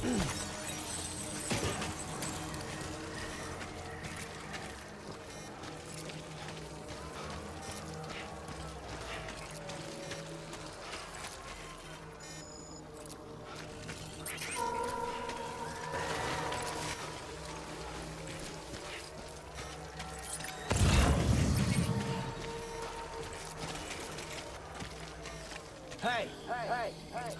Hey, hey, hey, hey.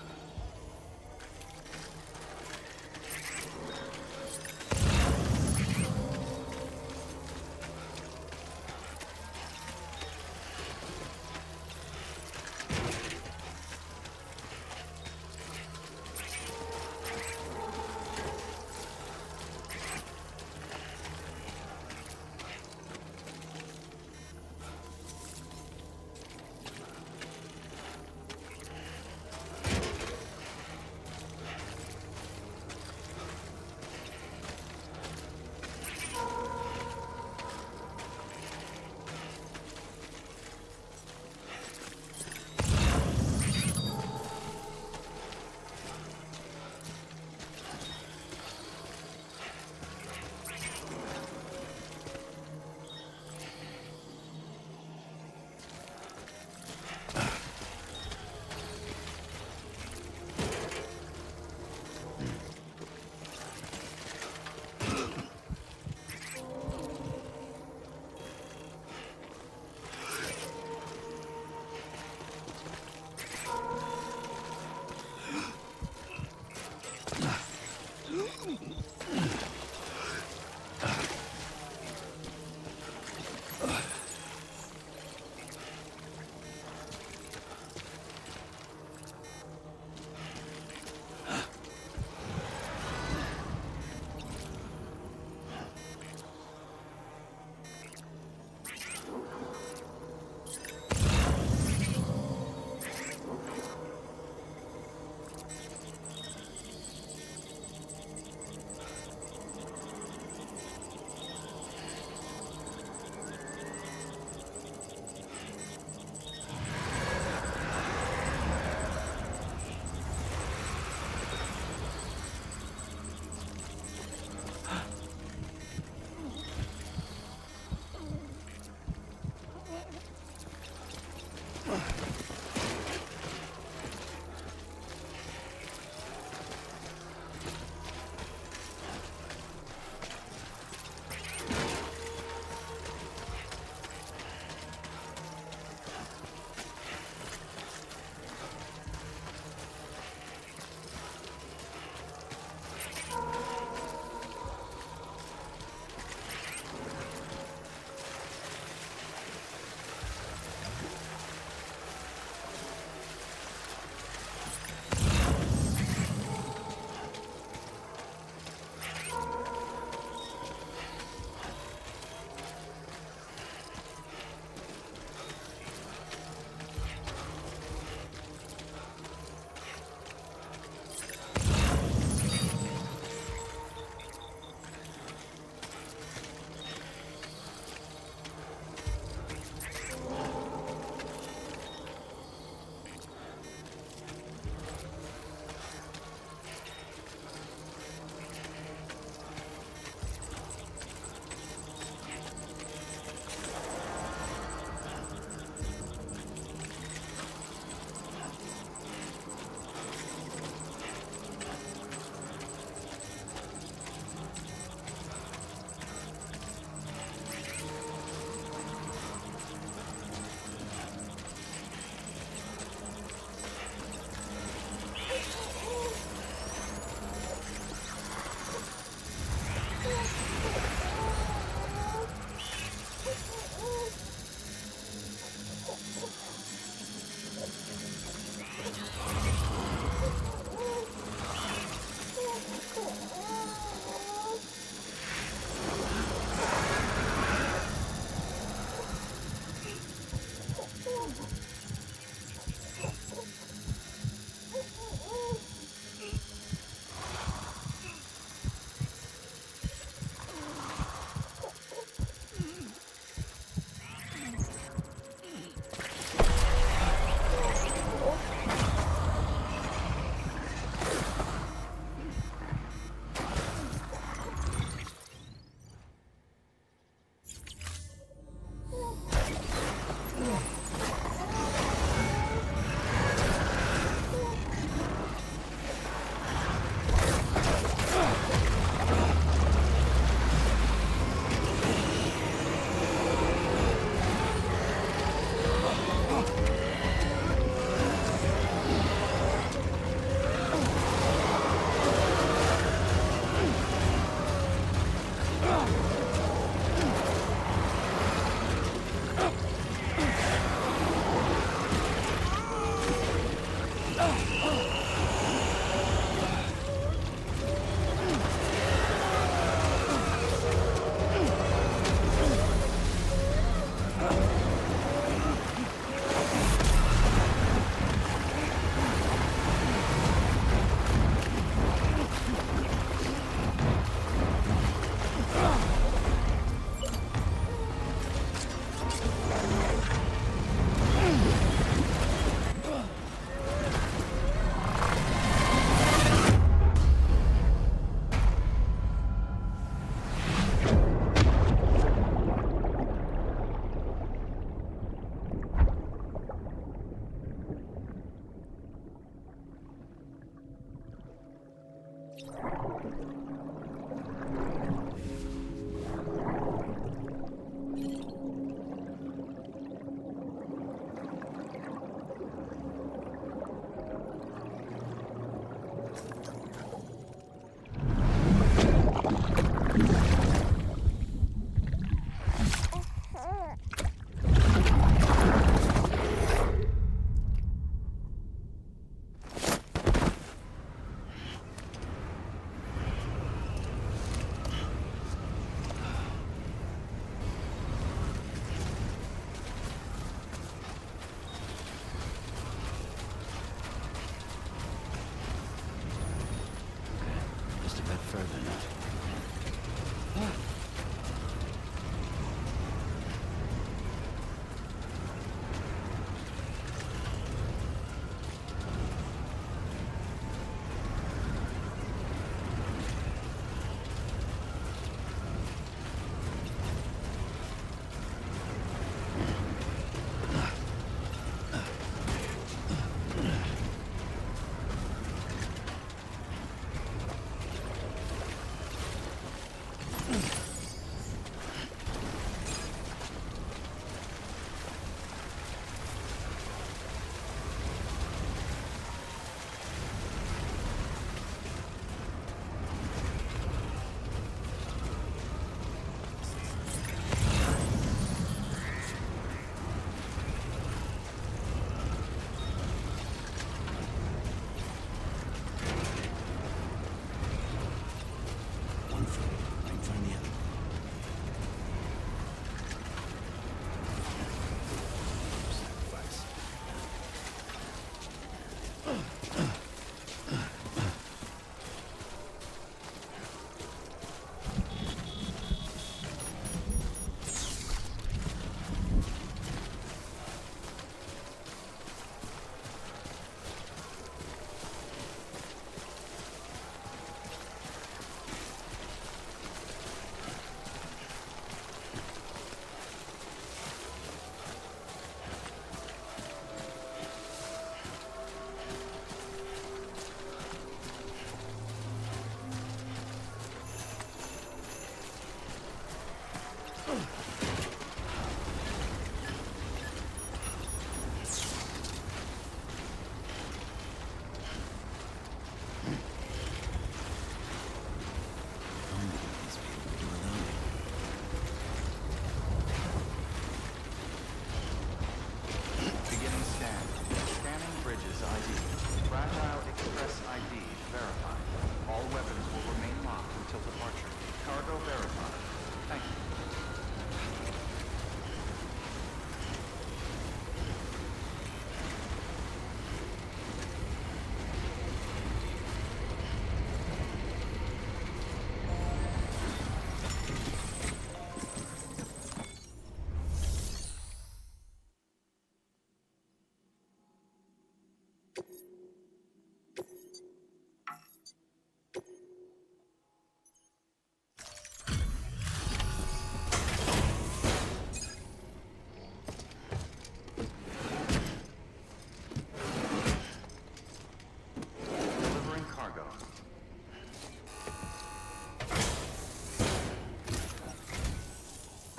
Further now.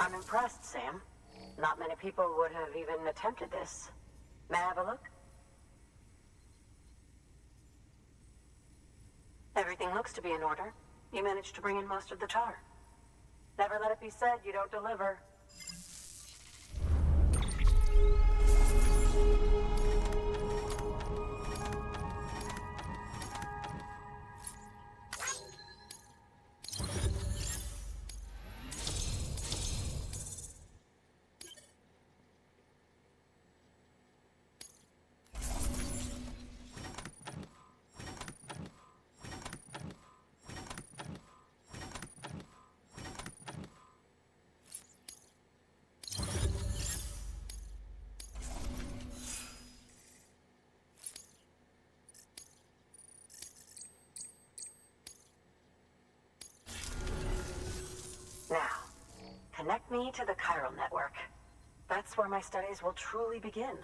I'm impressed, Sam. Not many people would have even attempted this. May I have a look? Everything looks to be in order. You managed to bring in most of the tar. Never let it be said you don't deliver. Now, connect me to the chiral network. That's where my studies will truly begin.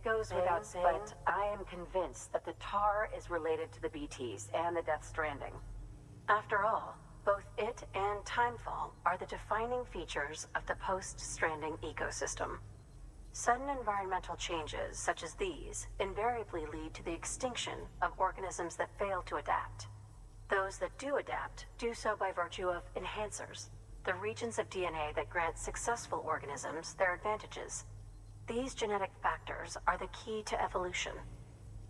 It goes without saying, but I am convinced that the tar is related to the BTs and the Death Stranding. After all, both it and Timefall are the defining features of the post-Stranding ecosystem. Sudden environmental changes such as these invariably lead to the extinction of organisms that fail to adapt. Those that do adapt do so by virtue of enhancers, the regions of DNA that grant successful organisms their advantages. These genetic factors are the key to evolution.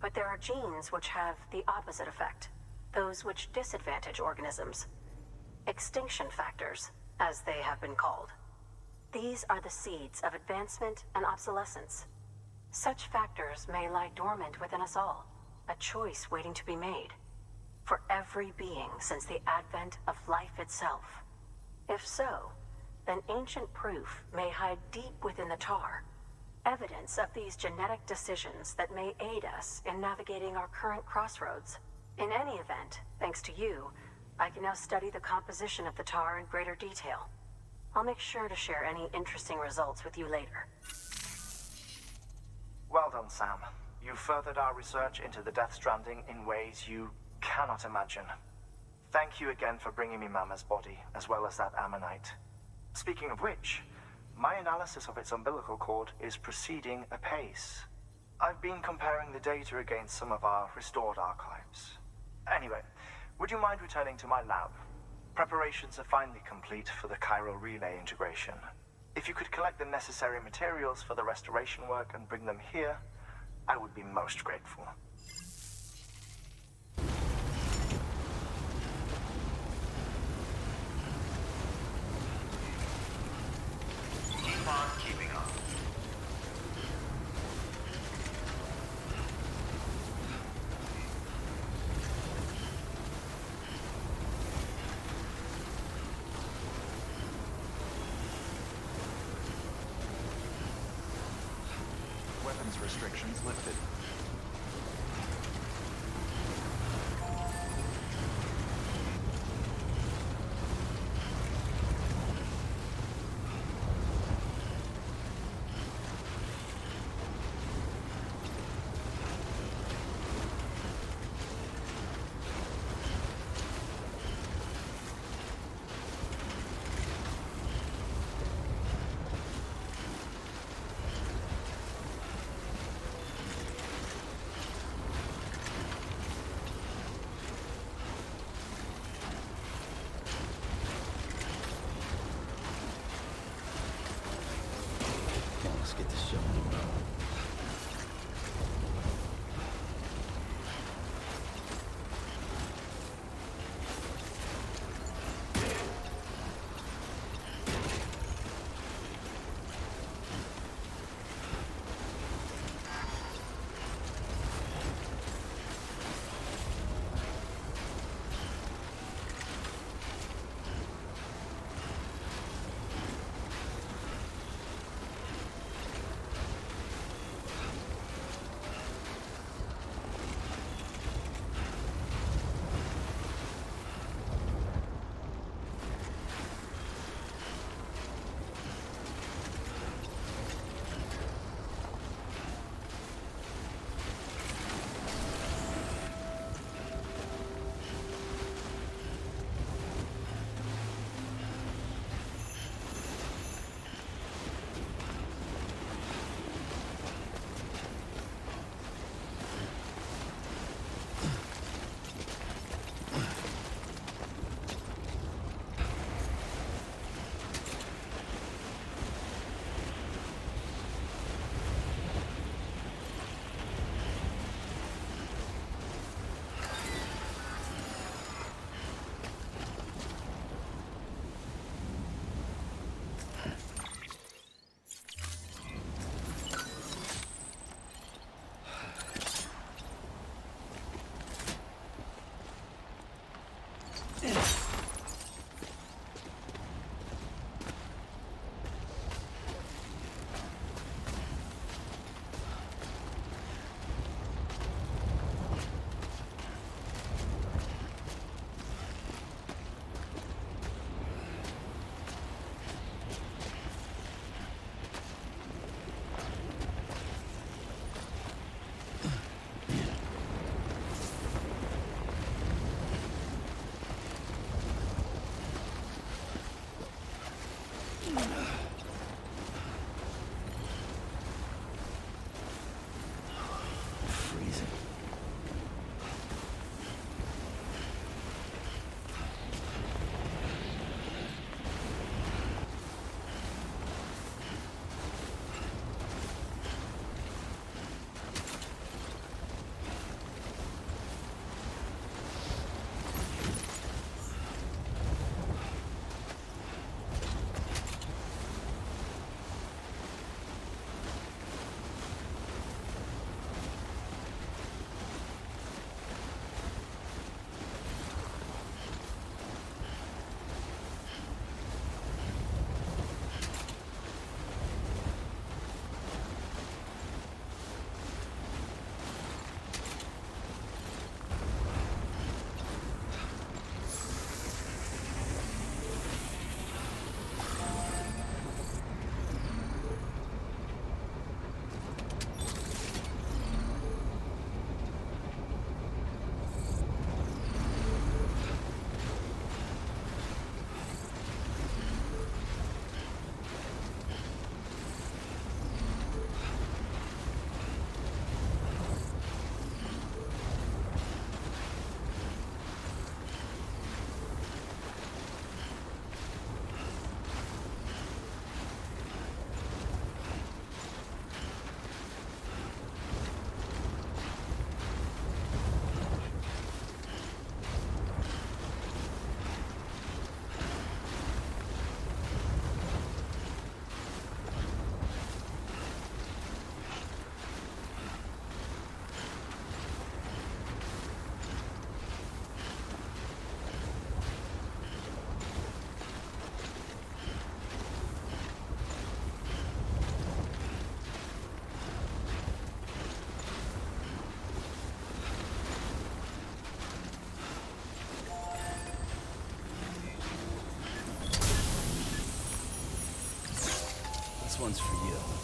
But there are genes which have the opposite effect, those which disadvantage organisms. Extinction factors, as they have been called. These are the seeds of advancement and obsolescence. Such factors may lie dormant within us all, a choice waiting to be made. For every being since the advent of life itself. If so, then ancient proof may hide deep within the tar, evidence of these genetic decisions that may aid us in navigating our current crossroads. In any event, thanks to you, I can now study the composition of the tar in greater detail. I'll make sure to share any interesting results with you later. Well done, Sam. You furthered our research into the Death Stranding in ways you cannot imagine. Thank you again for bringing me Mama's body, as well as that ammonite. Speaking of which, my analysis of its umbilical cord is proceeding apace. I've been comparing the data against some of our restored archives. Anyway, would you mind returning to my lab? Preparations are finally complete for the chiral relay integration. If you could collect the necessary materials for the restoration work and bring them here, I would be most grateful. Keep on keeping up. Weapons restrictions lifted. one's for you.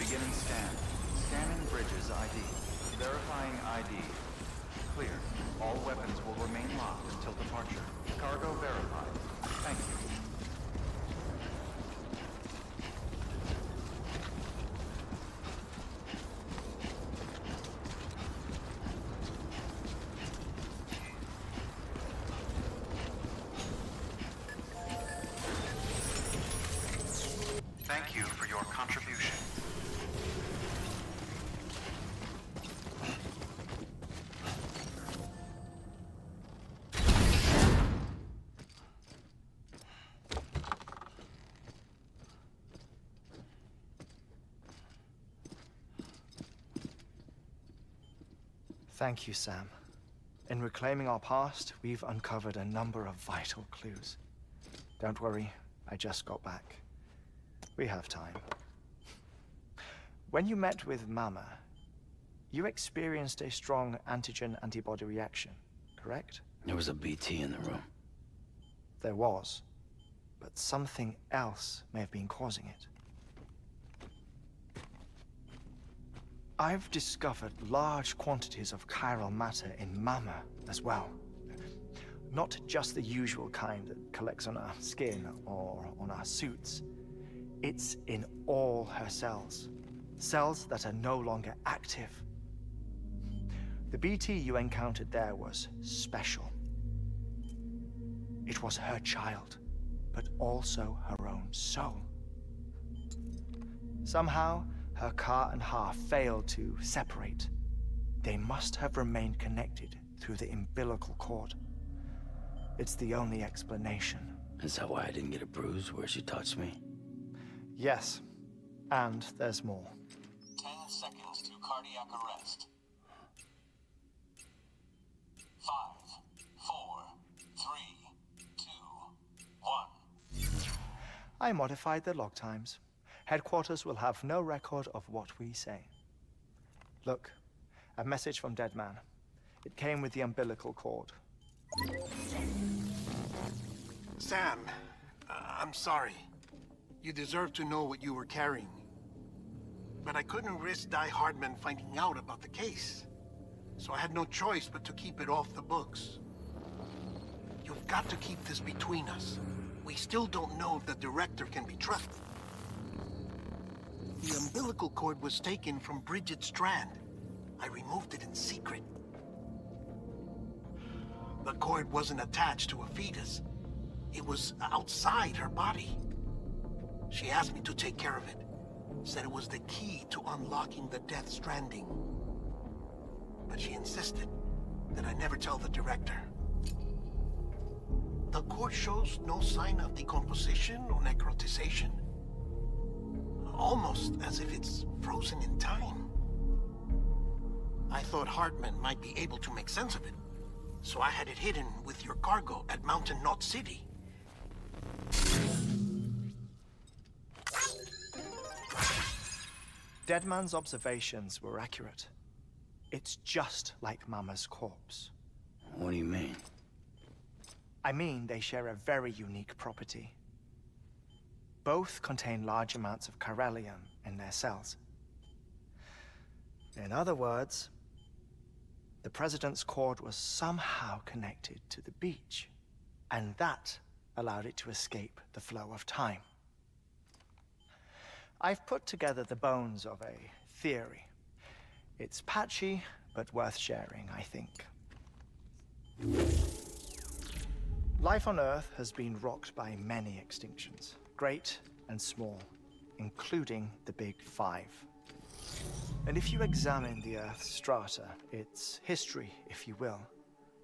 Beginning scan. Scanning bridges ID. Verifying ID. Clear. All weapons will remain locked until departure. Cargo verified. Thank you. Thank you for your contribution. Thank you, Sam. In reclaiming our past, we've uncovered a number of vital clues. Don't worry, I just got back. We have time. When you met with Mama, you experienced a strong antigen-antibody reaction, correct? There was a BT in the room. There was, but something else may have been causing it. I've discovered large quantities of chiral matter in Mama as well. Not just the usual kind that collects on our skin or on our suits. It's in all her cells. Cells that are no longer active. The BT you encountered there was special. It was her child, but also her own soul. Somehow, her car and half failed to separate. They must have remained connected through the umbilical cord. It's the only explanation. Is that why I didn't get a bruise where she touched me? Yes, and there's more. 10 seconds to cardiac arrest. 5, 4, 3, 2, 1. I modified the log times. Headquarters will have no record of what we say. Look, a message from Dead Man. It came with the umbilical cord. Sam, I'm sorry. You deserve to know what you were carrying. But I couldn't risk Die Hardman finding out about the case. So I had no choice but to keep it off the books. You've got to keep this between us. We still don't know if the director can be trusted. The umbilical cord was taken from Bridget Strand. I removed it in secret. The cord wasn't attached to a fetus. It was outside her body. She asked me to take care of it. Said it was the key to unlocking the Death Stranding. But she insisted that I never tell the director. The cord shows no sign of decomposition or necrotization. Almost as if it's frozen in time. I thought Hartman might be able to make sense of it, so I had it hidden with your cargo at Mountain Knot City. Deadman's observations were accurate. It's just like Mama's corpse. What do you mean? I mean, they share a very unique property. Both contain large amounts of chiralium in their cells. In other words, the President's cord was somehow connected to the beach, and that allowed it to escape the flow of time. I've put together the bones of a theory. It's patchy, but worth sharing, I think. Life on Earth has been rocked by many extinctions, great and small, including the Big Five. And if you examine the Earth's strata, its history, if you will,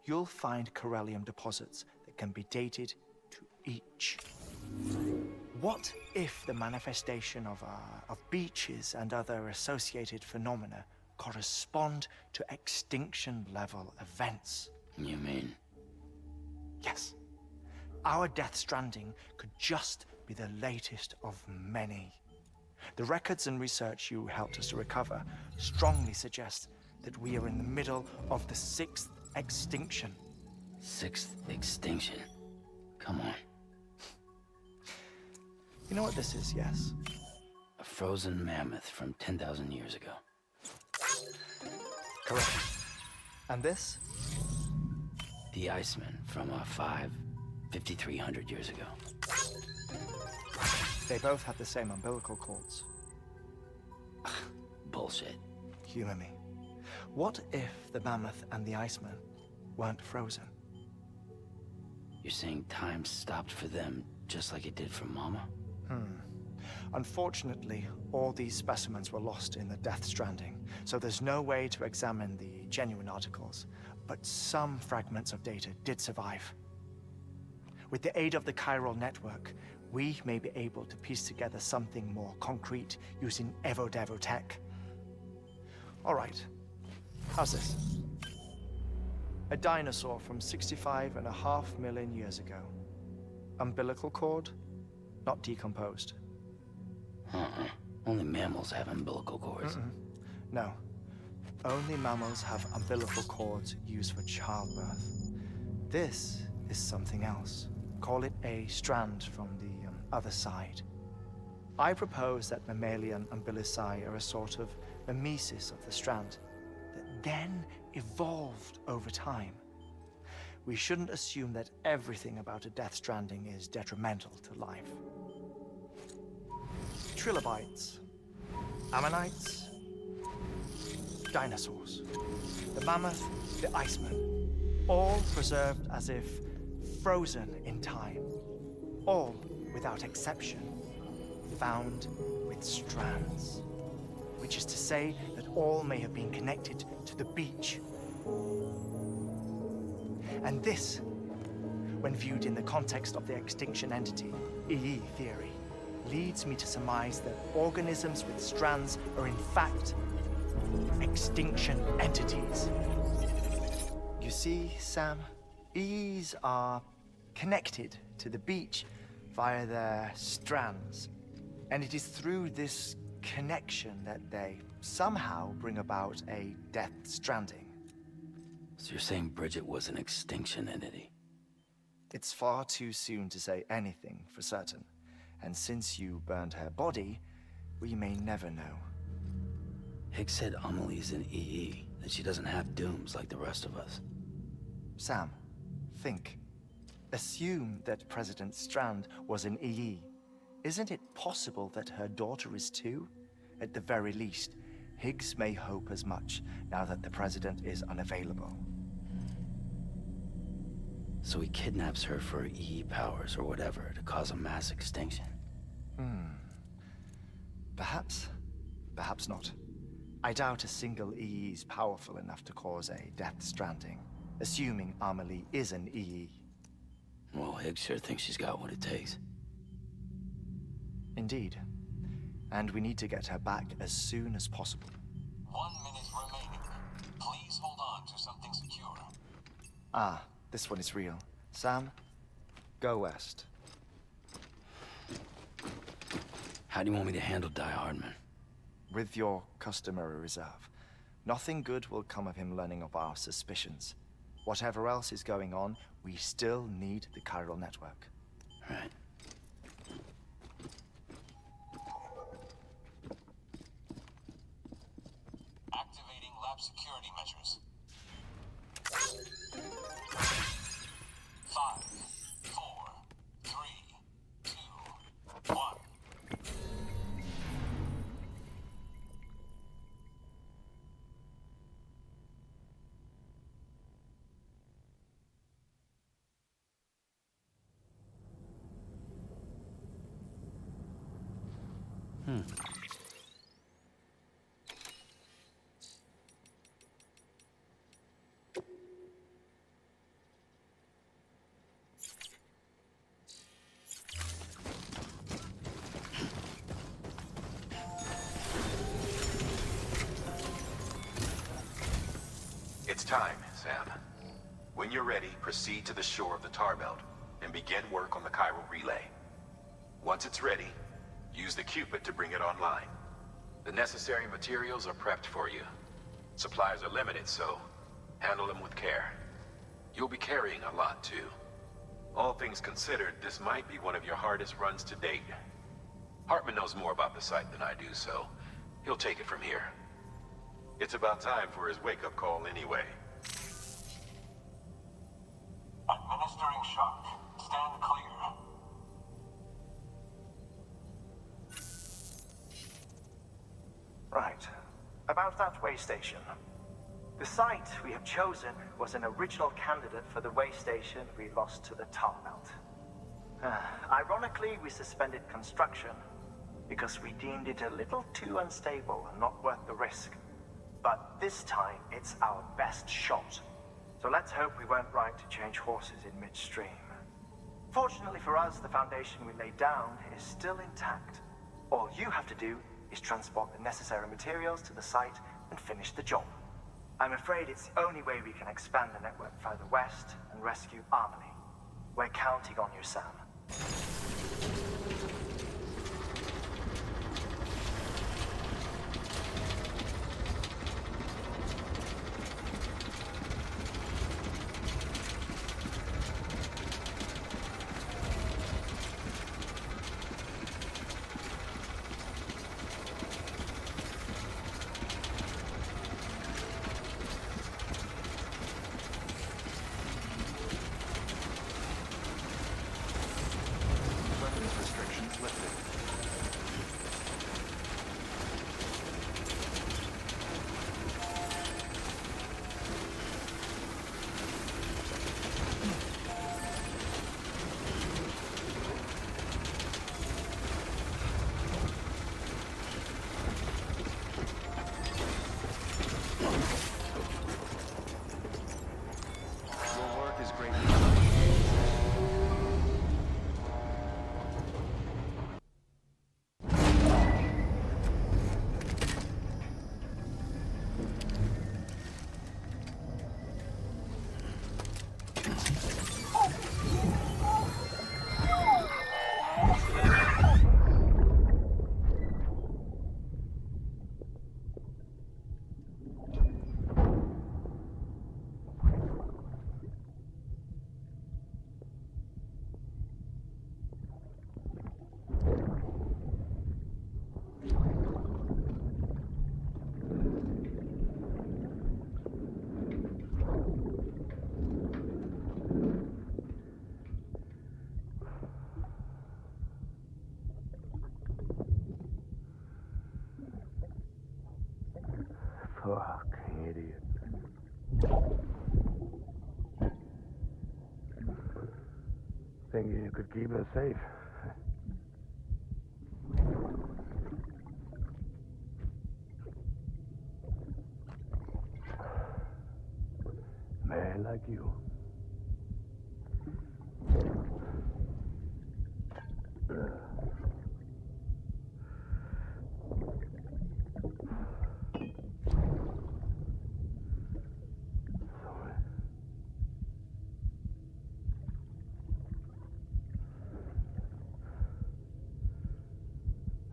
you'll find chiralium deposits that can be dated to each. What if the manifestation of beaches and other associated phenomena correspond to extinction-level events? You mean? Yes. Our Death Stranding could just be the latest of many. The records and research you helped us to recover strongly suggest that we are in the middle of the 6th extinction. 6th extinction? Come on. You know what this is, yes? A frozen mammoth from 10,000 years ago. Correct. And this? The Iceman from 5,300 years ago. They both have the same umbilical cords. Bullshit. Humor me. What if the mammoth and the Iceman weren't frozen? You're saying time stopped for them just like it did for Mama? Unfortunately, all these specimens were lost in the Death Stranding, so there's no way to examine the genuine articles, but some fragments of data did survive. With the aid of the chiral network, we may be able to piece together something more concrete using Evo-Devo tech. All right, how's this? A dinosaur from 65.5 million years ago. Umbilical cord, not decomposed. Only mammals have umbilical cords. No. Only mammals have umbilical cords used for childbirth. This is something else. Call it a strand from the other side. I propose that mammalian umbilici are a sort of mimesis of the strand that then evolved over time. We shouldn't assume that everything about a Death Stranding is detrimental to life. Trilobites, ammonites, dinosaurs, the mammoth, the iceman, all preserved as if frozen in time, all without exception found with strands, which is to say that all may have been connected to the beach. And this, when viewed in the context of the extinction entity, EE theory, leads me to surmise that organisms with strands are in fact extinction entities. You see, Sam, EEs are connected to the beach via their strands. And it is through this connection that they somehow bring about a Death Stranding. So you're saying Bridget was an extinction entity? It's far too soon to say anything for certain. And since you burned her body, we may never know. Higgs said Amelie's an EE, that she doesn't have dooms like the rest of us. Sam, think. Assume that President Strand was an EE. Isn't it possible that her daughter is too? At the very least, Higgs may hope as much now that the President is unavailable. So he kidnaps her for EE powers or whatever to cause a mass extinction. Perhaps. Perhaps not. I doubt a single EE is powerful enough to cause a Death Stranding, assuming Amelie is an EE. Well, Higgs sure thinks she's got what it takes. Indeed. And we need to get her back as soon as possible. 1 minute remaining. Please hold on to something secure. Ah, this one is real. Sam, go west. How do you want me to handle Die Hardman? With your customary reserve. Nothing good will come of him learning of our suspicions. Whatever else is going on, we still need the chiral network. Right. Activating lab security measures. 5, 4, 3, 2, 1. It's time, Sam. When you're ready, proceed to the shore of the tar belt and begin work on the chiral relay. Once it's ready, use the Cupid to bring it online. The necessary materials are prepped for you. Supplies are limited, so handle them with care. You'll be carrying a lot, too. All things considered, this might be one of your hardest runs to date. Hartman knows more about the site than I do, so he'll take it from here. It's about time for his wake-up call anyway. Administering shock. Stand clear. Right. About that way station. The site we have chosen was an original candidate for the way station we lost to the tar belt. Ironically, we suspended construction because we deemed it a little too unstable and not worth the risk. But this time, it's our best shot. So let's hope we weren't right to change horses in midstream. Fortunately for us, the foundation we laid down is still intact. All you have to do is transport the necessary materials to the site and finish the job. I'm afraid it's the only way we can expand the network further west and rescue Harmony. We're counting on you, Sam. Weapons restrictions lifted. Your work is greatly appreciated. Fucking idiot. Thinking you could keep us safe. Man like you.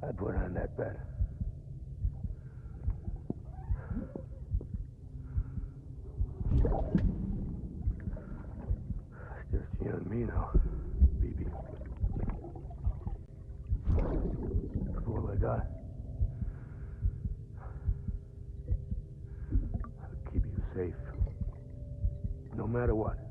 I put on that bet. Just you and me now, BB. That's all I got. I'll keep you safe. No matter what.